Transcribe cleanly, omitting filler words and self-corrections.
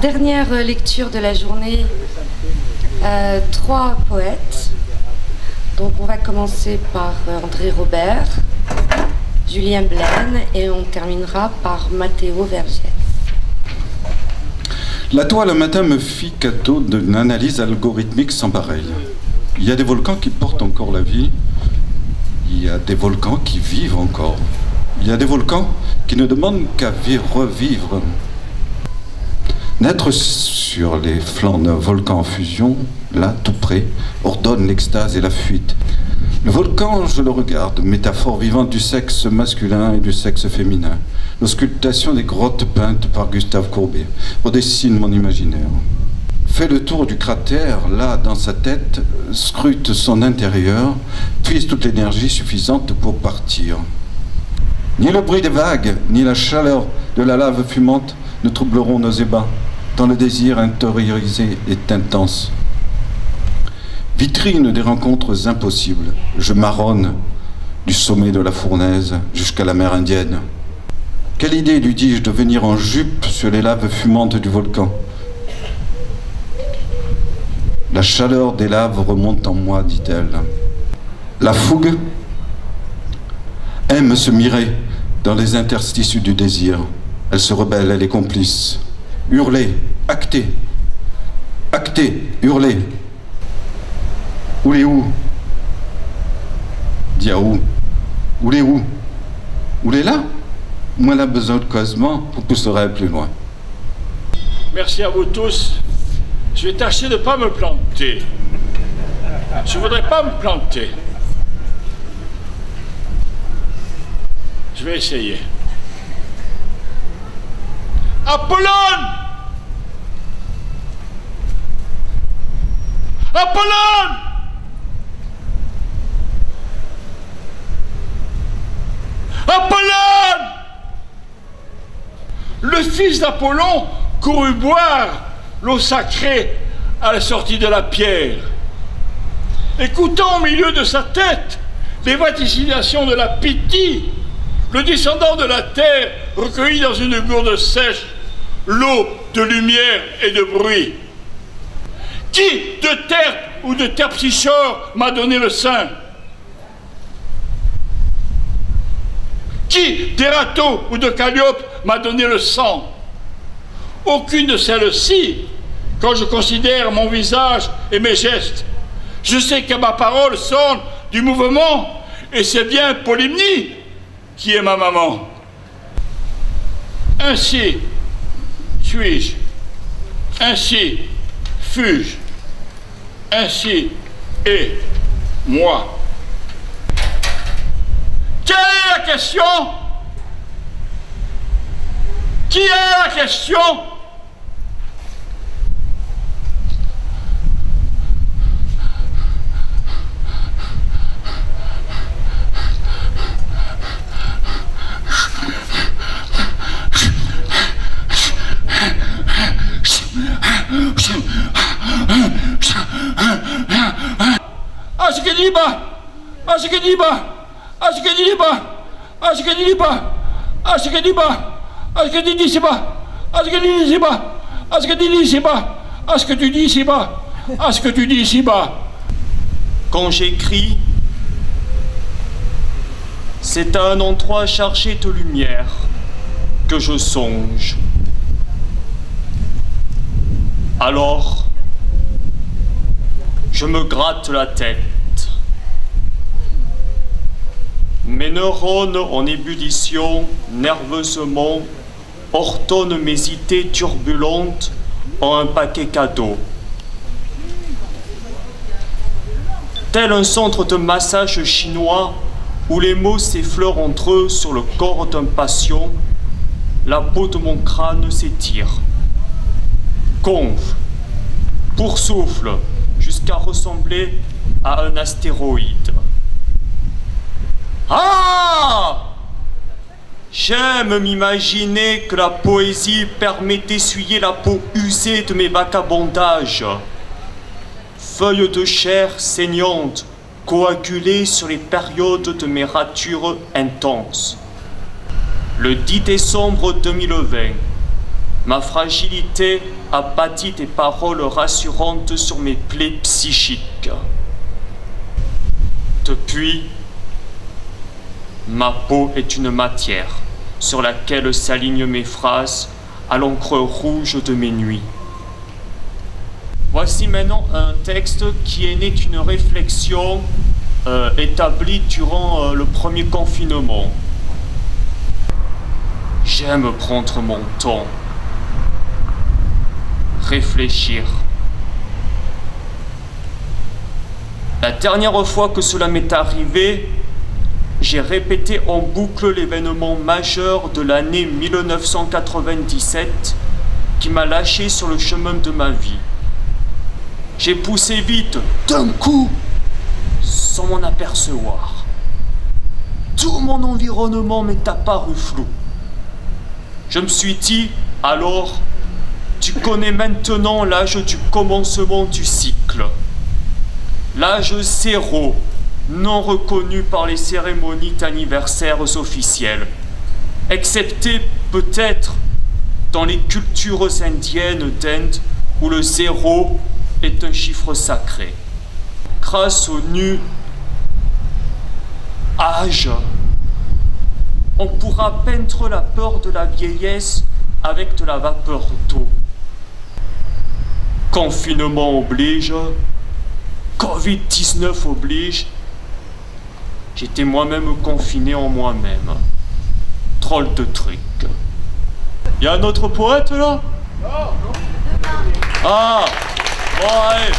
dernière lecture de la journée, 3 poètes. Donc on va commencer par André Robert, Julien Blaine et on terminera par Matteo Vergès. La toile un matin me fit cadeau d'une analyse algorithmique sans pareil. Il y a des volcans qui portent encore la vie, il y a des volcans qui vivent encore. Il y a des volcans qui ne demandent qu'à revivre. Naître sur les flancs d'un volcan en fusion, là, tout près, ordonne l'extase et la fuite. Le volcan, je le regarde, métaphore vivante du sexe masculin et du sexe féminin. L'auscultation des grottes peintes par Gustave Courbet redessine mon imaginaire. Fait le tour du cratère, là, dans sa tête, scrute son intérieur, puise toute l'énergie suffisante pour partir. Ni le bruit des vagues, ni la chaleur de la lave fumante ne troubleront nos ébats, tant le désir intériorisé est intense. Vitrine des rencontres impossibles, je marronne du sommet de la fournaise jusqu'à la mer Indienne. Quelle idée lui dis-je de venir en jupe sur les laves fumantes du volcan? La chaleur des laves remonte en moi, dit-elle. La fougue aime se mirer dans les interstices du désir. Elle se rebelle, elle est complice. Hurler, acter, hurler. Où les où? Diaou. Où les où? Où les là? Moins la besoin de causement, vous pousserez plus loin. Merci à vous tous. Je vais tâcher de ne pas me planter. Je ne voudrais pas me planter. Je vais essayer. Apollone! Apollone! Apollone! Le fils d'Apollon courut boire l'eau sacrée à la sortie de la pierre. Écoutant au milieu de sa tête les vaticinations de la Pythie, le descendant de la terre recueillit dans une gourde sèche l'eau de lumière et de bruit. Qui de Terpe ou de Terpsichore m'a donné le sein? Qui d'Érato ou de Calliope m'a donné le sang? Aucune de celles-ci, quand je considère mon visage et mes gestes. Je sais que ma parole sonne du mouvement, et c'est bien Polymnie qui est ma maman. Ainsi suis-je, ainsi fus-je, ainsi est moi. Quelle est la question? Qui a la question? Ashkadiba, Ashkadiba, Ashkadiba, Ashkadiba, Ashkadiba, Ashkadiba, Ashkadiba, Ashkadiba, à ce que tu dis ici-bas, à ce que tu dis ici-bas. Quand j'écris, c'est à un endroit chargé de lumière que je songe. Alors, je me gratte la tête. Mes neurones en ébullition, nerveusement, ordonnent mes idées turbulentes en un paquet cadeau. Tel un centre de massage chinois où les mots s'effleurent entre eux sur le corps d'un patient, la peau de mon crâne s'étire, gonfle, boursoufle, jusqu'à ressembler à un astéroïde. Ah! J'aime m'imaginer que la poésie permet d'essuyer la peau usée de mes vagabondages. Feuilles de chair saignantes, coagulées sur les périodes de mes ratures intenses. Le 10 décembre 2020, ma fragilité a bâti des paroles rassurantes sur mes plaies psychiques. Depuis, ma peau est une matière sur laquelle s'alignent mes phrases à l'encre rouge de mes nuits. Voici maintenant un texte qui est né d'une réflexion établie durant le premier confinement. J'aime prendre mon temps, réfléchir. La dernière fois que cela m'est arrivé, j'ai répété en boucle l'événement majeur de l'année 1997 qui m'a lâché sur le chemin de ma vie. J'ai poussé vite, d'un coup, sans m'en apercevoir. Tout mon environnement m'est apparu flou. Je me suis dit, alors, tu connais maintenant l'âge du commencement du cycle. L'âge 0, non reconnu par les cérémonies d'anniversaires officielles, excepté peut-être dans les cultures indiennes d'Inde où le 0 est un chiffre sacré. Grâce au nu âge, on pourra peindre la peur de la vieillesse avec de la vapeur d'eau. Confinement oblige, Covid-19 oblige, j'étais moi-même confiné en moi-même. Drôle de truc. Y a un autre poète là? Ah, bon allez.